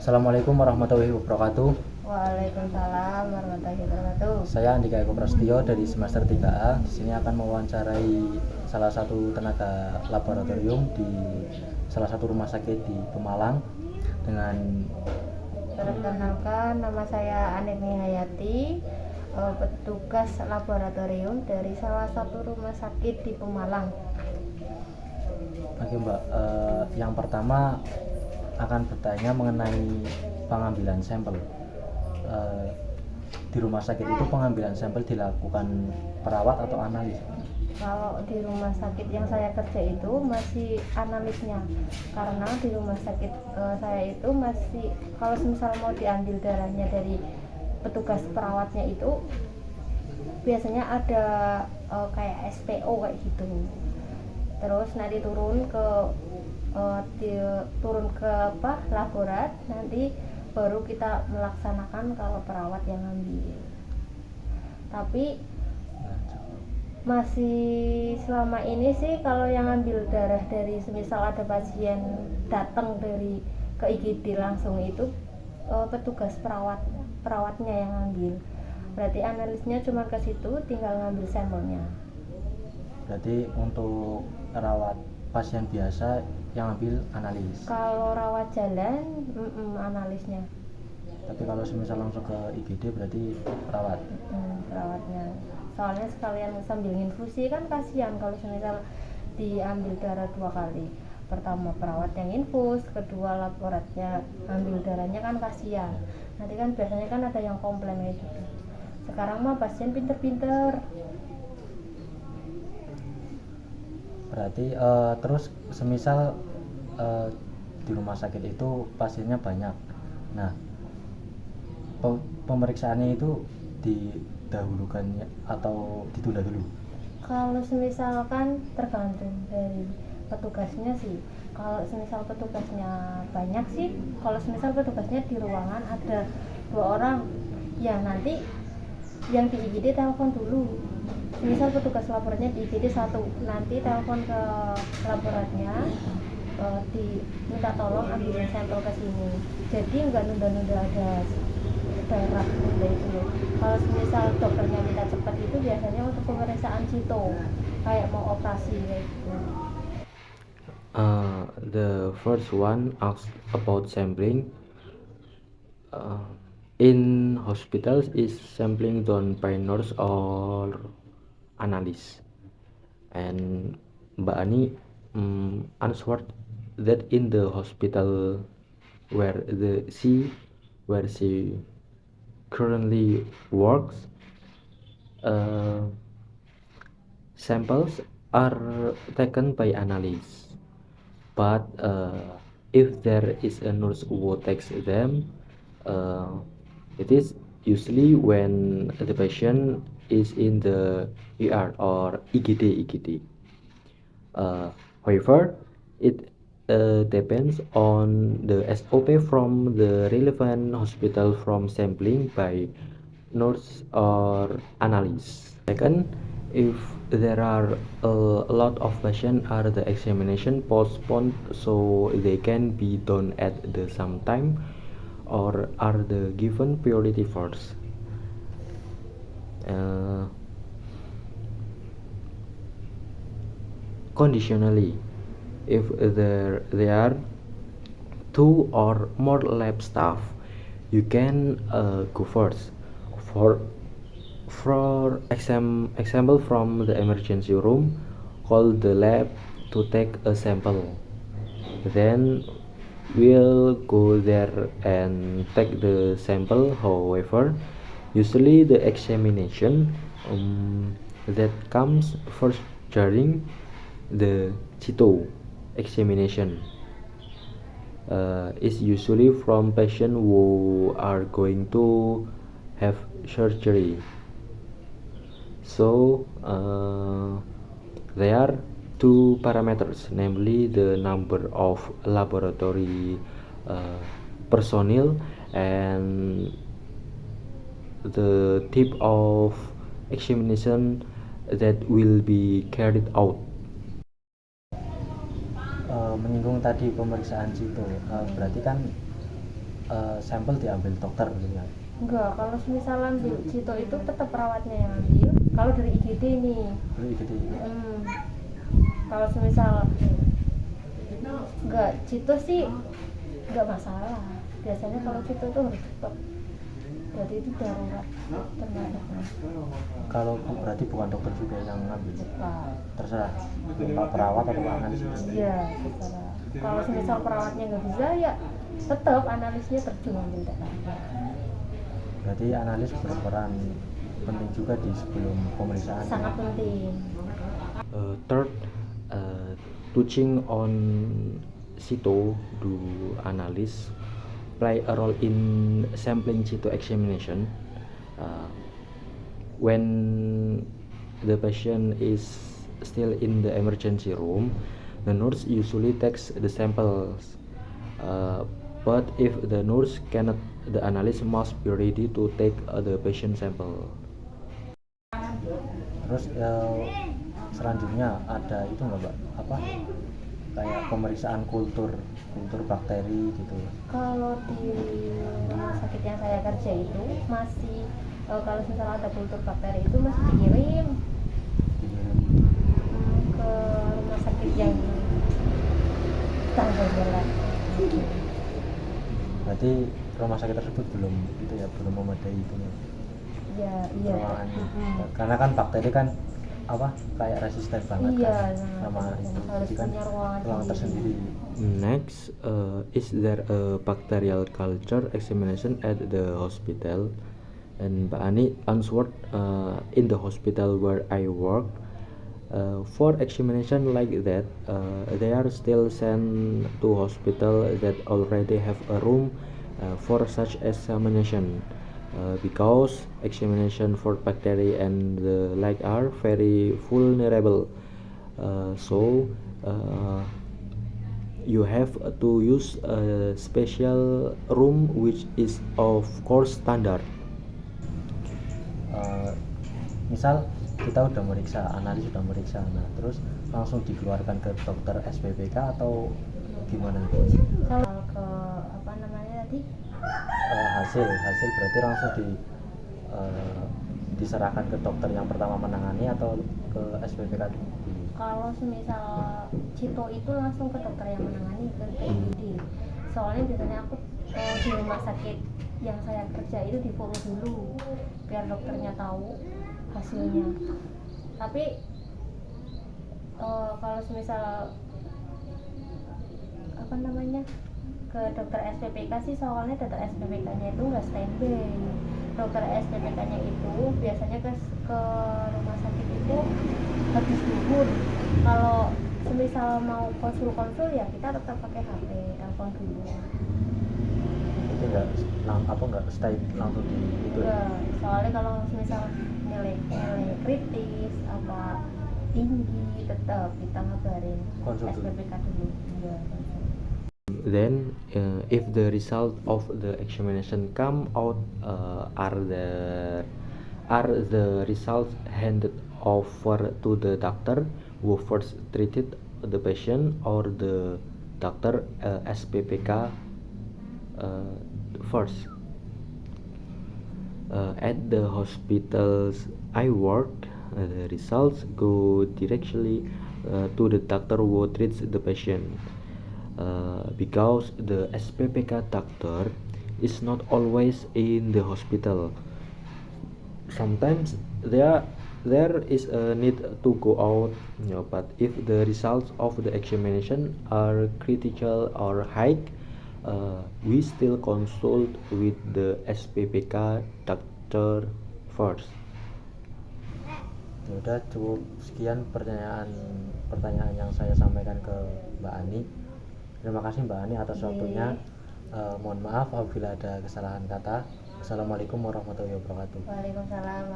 Assalamualaikum warahmatullahi wabarakatuh. Waalaikumsalam warahmatullahi wabarakatuh. Saya Andika Eko Prasetyo dari semester 3A. Di sini akan mewawancarai salah satu tenaga laboratorium di salah satu rumah sakit di Pemalang dengan Perkenalkan, nama saya Anemi Hayati, petugas laboratorium dari salah satu rumah sakit di Pemalang. Oke Mbak, yang pertama akan bertanya mengenai pengambilan sampel. Eh, di rumah sakit itu pengambilan sampel dilakukan perawat atau analis? Kalau di rumah sakit yang saya kerja itu masih analisnya, karena di rumah sakit saya itu masih, kalau misal mau diambil darahnya dari petugas perawatnya itu biasanya ada kayak SPO kayak gitu. Terus nanti turun ke laborat, nanti baru kita melaksanakan kalau perawat yang ngambil. Tapi masih selama ini sih kalau yang ngambil darah dari semisal ada pasien datang dari ke IGD langsung itu petugas perawatnya yang ngambil. Berarti analisnya cuma ke situ, tinggal ngambil sampelnya. Berarti untuk rawat pasien biasa yang ambil analis. Kalau rawat jalan analisnya. Tapi kalau semisal langsung ke IGD berarti perawat. Perawatnya. Soalnya sekalian sambil infusi kan kasihan kalau semisal diambil darah 2 kali. Pertama perawat yang infus, kedua laboratnya ambil darahnya kan kasihan. Nanti kan biasanya kan ada yang komplain kayak gitu. Sekarang mah pasien pinter-pinter. Berarti terus semisal di rumah sakit itu pasiennya banyak. Nah, pemeriksaannya itu didahulukan atau ditunda dulu? Kalau semisalkan tergantung dari petugasnya sih. Kalau semisal petugasnya banyak sih, kalau semisal petugasnya di ruangan ada 2 orang, ya nanti yang di IGD telepon dulu. Misal petugas laboratnya di IGD 1, nanti telepon ke laboratnya, diminta tolong ambilin sampel ke sini. Jadi nggak nunda-nunda ada darah nunda itu. Kalau misal dokternya minta cepat itu biasanya untuk pemeriksaan cito, kayak mau operasi kayak gitu. The first one asks about sampling. In hospitals, is sampling done by nurse or analyst? And Mbak Ani answered that in the hospital where she currently works, samples are taken by analysts. But if there is a nurse who takes them, it is usually when the patient is in the ER or IGD. However, it depends on the SOP from the relevant hospital from sampling by nurse or analyst. Second, if there are a lot of patients, are the examination postponed so they can be done at the same time, or are the given priority first? Conditionally, if there are 2 or more lab staff, you can go first. For example, from the emergency room, call the lab to take a sample. Then we'll go there and take the sample. However, usually the examination that comes first during the CITO examination is usually from patients who are going to have surgery. So there are 2 parameters, namely the number of laboratory personnel and the type of examination that will be carried out. Menyinggung tadi pemeriksaan situ, berarti kan sampel diambil dokter gitu kan? Enggak, kalau misal ambil cito itu tetap perawatnya yang ambil. Kalau dari IGD nih. Dari IGD. Kalau misal enggak cito sih enggak masalah. Biasanya kalau cito tuh harus cepat. Berarti itu darurat termasuknya. Kalau berarti bukan dokter juga yang ngambil? Cepat. Terserah, Pak perawat atau Pak analis? Iya, terserah. Kalau misal perawatnya nggak bisa ya tetap analisnya terjun ambil darah. Berarti analis berperan penting juga di sebelum pemeriksaan. Sangat penting. Third, touching on cyto, do analysis play a role in sampling cyto examination. When the patient is still in the emergency room, the nurse usually takes the samples. But if the nurse cannot, the analyst must be ready to take the patient sample. Terus selanjutnya ada itu nggak Mbak, apa kayak pemeriksaan kultur bakteri gitu? Kalau di rumah sakit yang saya kerja itu masih kalau misalnya ada kultur bakteri itu masih dikirim ke rumah sakit yang tanggal jalan. Berarti rumah sakit tersebut belum memadai itu ya. Iya. Karena kan bakteri kan apa kayak resisten banget. Iya, kan sama itu harus kan punya ruangan tersendiri. Next, is there a bacterial culture examination at the hospital? And Mbak Ani answered, in the hospital where I work, for examination like that, they are still sent to hospital that already have a room for such examination, because examination for bacteria and the like are very vulnerable. So you have to use a special room which is of course standard. Misal kita udah meriksa, analis sudah meriksa, nah terus langsung dikeluarkan ke dokter SPPK atau gimana? Kalau ke apa namanya tadi? Hasil berarti langsung diserahkan ke dokter yang pertama menangani atau ke SPPK dulu? Kalau semisal cito itu langsung ke dokter yang menangani, ke IGD. Soalnya biasanya aku di rumah sakit yang saya kerja itu di follow dulu biar dokternya tahu hasilnya. Tapi kalau semisal apa namanya ke dokter SPPK sih, soalnya dokter SPPK-nya itu nggak standby. Dokter SPPK-nya itu biasanya ke rumah sakit itu habis zuhur. Kalau semisal mau konsul ya kita tetap pakai HP, telepon dulu. Itu nggak stay langsung di itu? Enggak, soalnya kalau semisal nilai kritis apa tinggi tetap kita ngabarin SPPK dulu. Iya. Then, if the result of the examination come out, are the results handed over to the doctor who first treated the patient, or the doctor SPPK first? At the hospitals I work, the results go directly to the doctor who treats the patient. Because the SPPK doctor is not always in the hospital. Sometimes there is a need to go out, but if the results of the examination are critical or high, we still consult with the SPPK doctor first. Udah cukup sekian pertanyaan yang saya sampaikan ke Mbak Ani. Terima kasih Mbak Ani atas waktunya. Mohon maaf apabila ada kesalahan kata. Assalamualaikum warahmatullahi wabarakatuh. Waalaikumsalam.